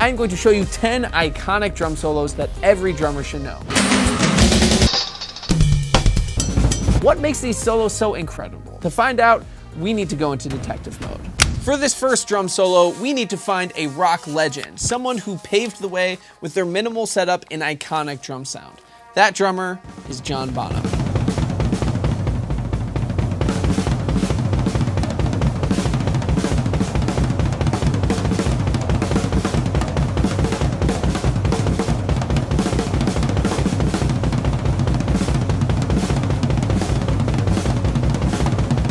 I'm going to show you 10 iconic drum solos that every drummer should know. What makes these solos so incredible? To find out, we need to go into detective mode. For this first drum solo, we need to find a rock legend, someone who paved the way with their minimal setup and iconic drum sound. That drummer is John Bonham.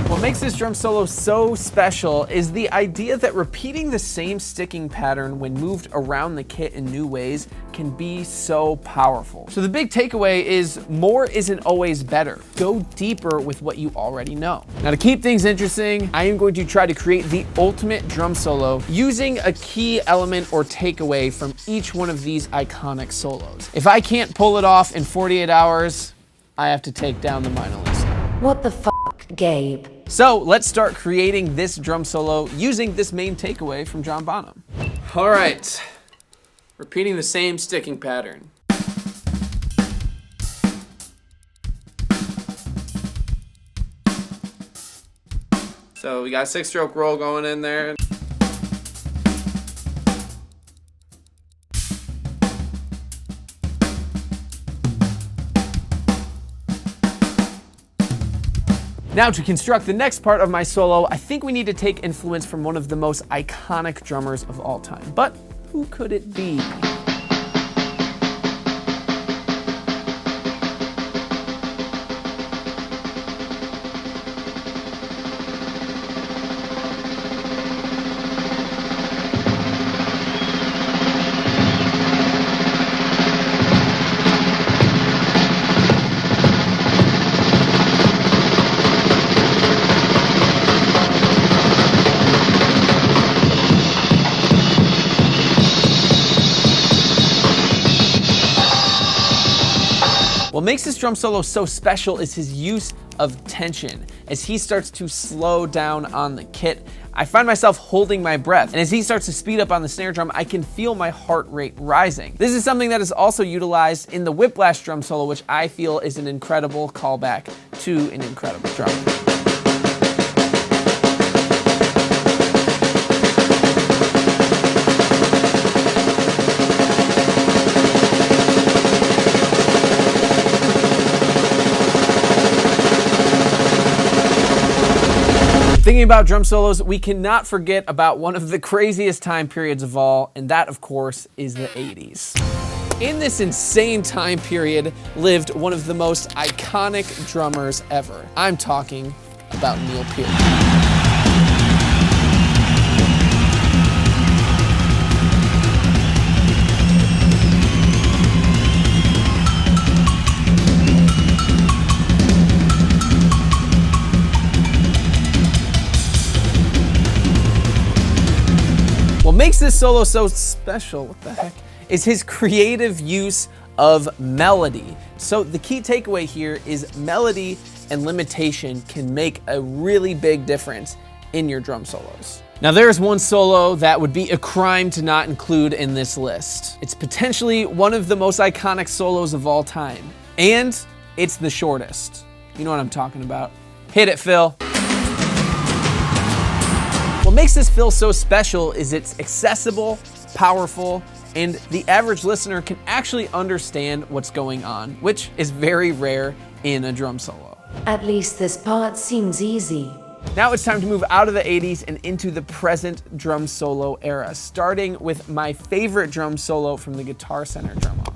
What makes this drum solo so special is the idea that repeating the same sticking pattern when moved around the kit in new ways can be so powerful. So the big takeaway is more isn't always better. Go deeper with what you already know. Now to keep things interesting, I am going to try to create the ultimate drum solo using a key element or takeaway from each one of these iconic solos. If I can't pull it off in 48 hours, I have to take down the Mona Lisa. What the fuck, Gabe? So let's start creating this drum solo using this main takeaway from John Bonham. All right, repeating the same sticking pattern. So we got a 6-stroke roll going in there. Now to construct the next part of my solo, I think we need to take influence from one of the most iconic drummers of all time. But who could it be? What makes this drum solo so special is his use of tension. As he starts to slow down on the kit, I find myself holding my breath. And as he starts to speed up on the snare drum, I can feel my heart rate rising. This is something that is also utilized in the Whiplash drum solo, which I feel is an incredible callback to an incredible drummer. Thinking about drum solos, we cannot forget about one of the craziest time periods of all, and that, of course, is the 80s. In this insane time period lived one of the most iconic drummers ever. I'm talking about Neil Peart. What makes this solo so special, what the heck, is his creative use of melody. So the key takeaway here is melody and limitation can make a really big difference in your drum solos. Now there's one solo that would be a crime to not include in this list. It's potentially one of the most iconic solos of all time, and it's the shortest. You know what I'm talking about. Hit it, Phil. What makes this fill so special is it's accessible, powerful, and the average listener can actually understand what's going on, which is very rare in a drum solo. At least this part seems easy. Now it's time to move out of the 80s and into the present drum solo era, starting with my favorite drum solo from the Guitar Center drum off.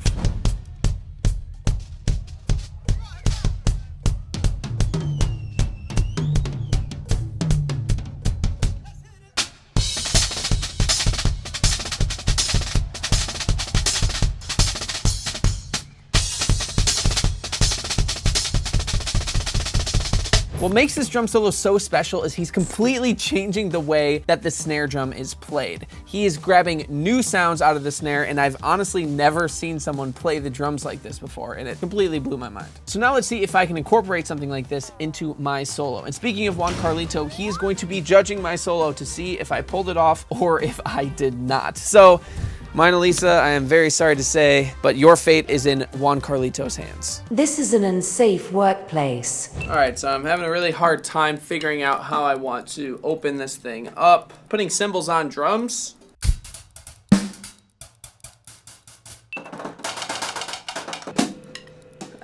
What makes this drum solo so special is he's completely changing the way that the snare drum is played. He is grabbing new sounds out of the snare, and I've honestly never seen someone play the drums like this before, and it completely blew my mind. So now let's see if I can incorporate something like this into my solo. And speaking of Juan Carlito, he is going to be judging my solo to see if I pulled it off or if I did not. So Mona Lisa, I am very sorry to say, but your fate is in Juan Carlito's hands. This is an unsafe workplace. All right, so I'm having a really hard time figuring out how I want to open this thing up. Putting cymbals on drums.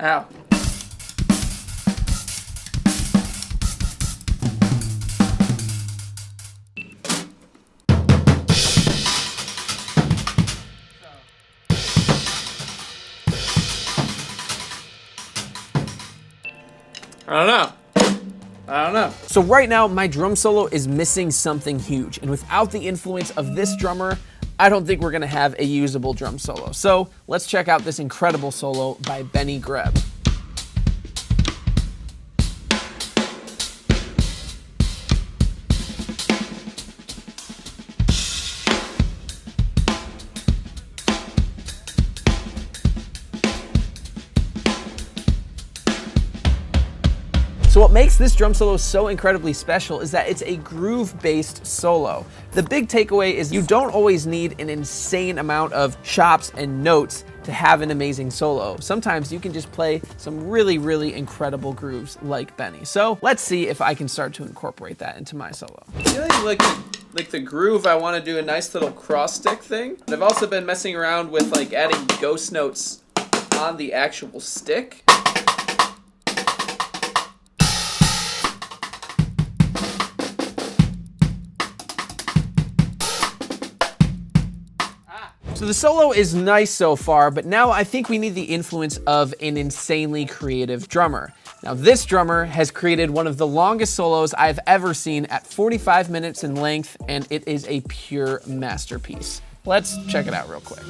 Ow. I don't know. So right now, my drum solo is missing something huge, and without the influence of this drummer, I don't think we're gonna have a usable drum solo. So let's check out this incredible solo by Greb. So what makes this drum solo so incredibly special is that it's a groove-based solo. The big takeaway is you don't always need an insane amount of chops and notes to have an amazing solo. Sometimes you can just play some really, really incredible grooves like Benny. So let's see if I can start to incorporate that into my solo. I feel like the groove, I want to do a nice little cross stick thing. But I've also been messing around with like adding ghost notes on the actual stick. So the solo is nice so far, but now I think we need the influence of an insanely creative drummer. Now this drummer has created one of the longest solos I've ever seen at 45 minutes in length, and it is a pure masterpiece. Let's check it out real quick.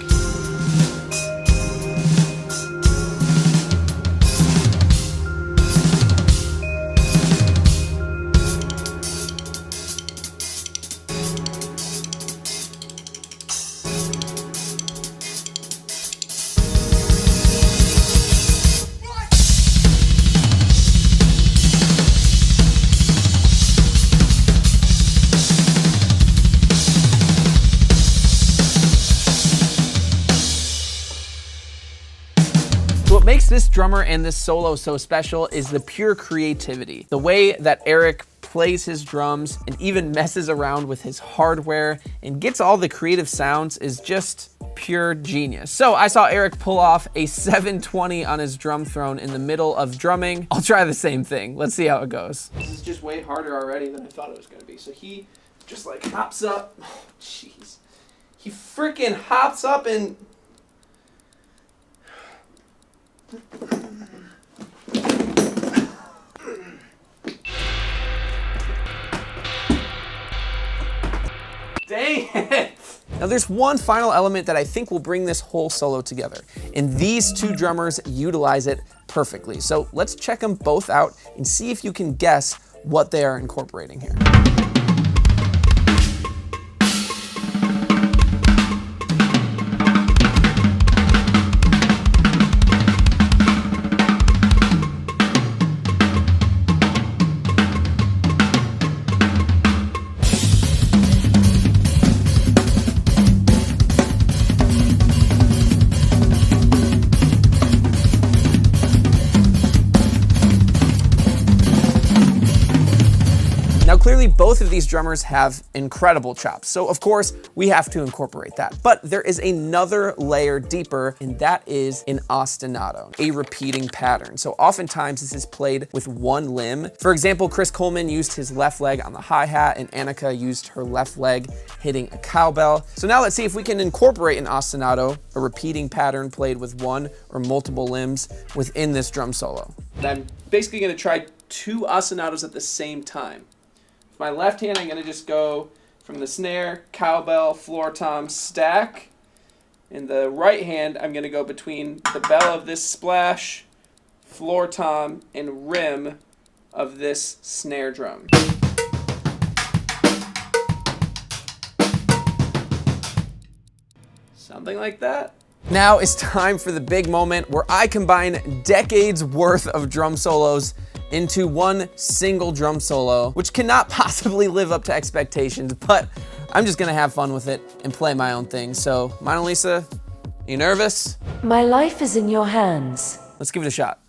What makes this drummer and this solo so special is the pure creativity. The way that Aric plays his drums and even messes around with his hardware and gets all the creative sounds is just pure genius. So I saw Aric pull off a 720 on his drum throne in the middle of drumming. I'll try the same thing. Let's see how it goes. This is just way harder already than I thought it was gonna be. So he just like hops up. Oh, jeez. He freaking hops up and dang it! Now there's one final element that I think will bring this whole solo together, and these two drummers utilize it perfectly. So let's check them both out and see if you can guess what they are incorporating here. Clearly, both of these drummers have incredible chops, so of course we have to incorporate that. But there is another layer deeper, and that is an ostinato, a repeating pattern. So oftentimes this is played with one limb. For example, Chris Coleman used his left leg on the hi-hat, and Annika used her left leg hitting a cowbell. So now let's see if we can incorporate an ostinato, a repeating pattern played with one or multiple limbs within this drum solo. I'm basically going to try two ostinatos at the same time. My left hand, I'm going to just go from the snare, cowbell, floor tom, stack. In the right hand, I'm going to go between the bell of this splash, floor tom, and rim of this snare drum. Something like that. Now it's time for the big moment where I combine decades worth of drum solos into one single drum solo, which cannot possibly live up to expectations, but I'm just gonna have fun with it and play my own thing. So, Mona Lisa, you nervous? My life is in your hands. Let's give it a shot.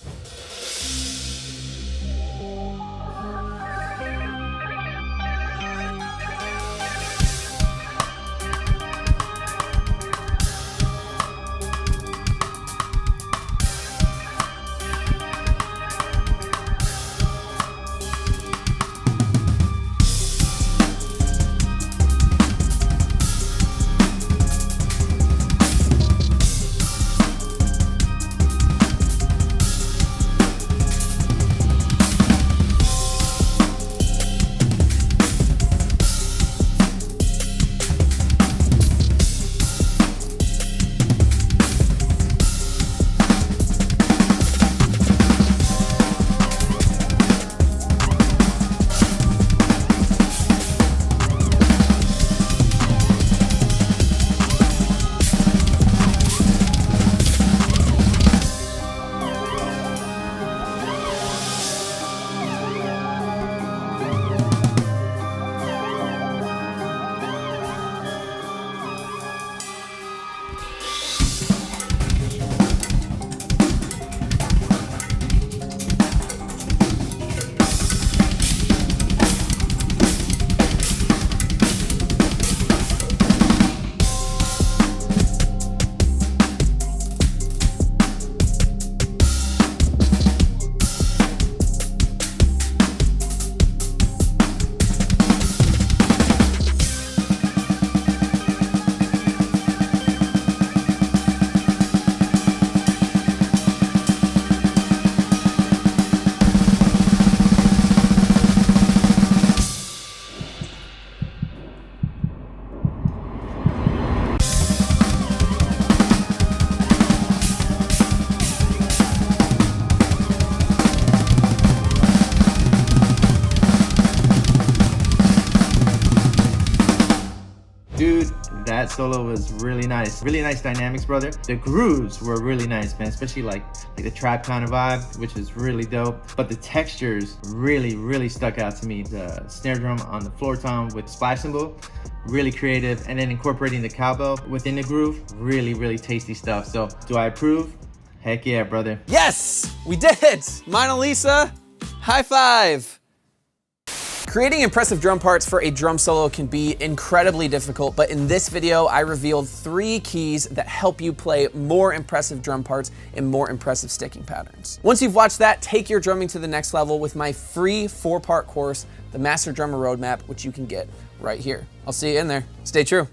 Dude, that solo was really nice. Really nice dynamics, brother. The grooves were really nice, man. Especially like the trap kind of vibe, which is really dope. But the textures really stuck out to me. The snare drum on the floor tom with the splash cymbal, really creative. And then incorporating the cowbell within the groove, really tasty stuff. So do I approve? Heck yeah, brother. Yes, we did it. Mona Lisa, high five. Creating impressive drum parts for a drum solo can be incredibly difficult, but in this video, I revealed 3 keys that help you play more impressive drum parts and more impressive sticking patterns. Once you've watched that, take your drumming to the next level with my free 4-part course, the Master Drummer Roadmap, which you can get right here. I'll see you in there. Stay true.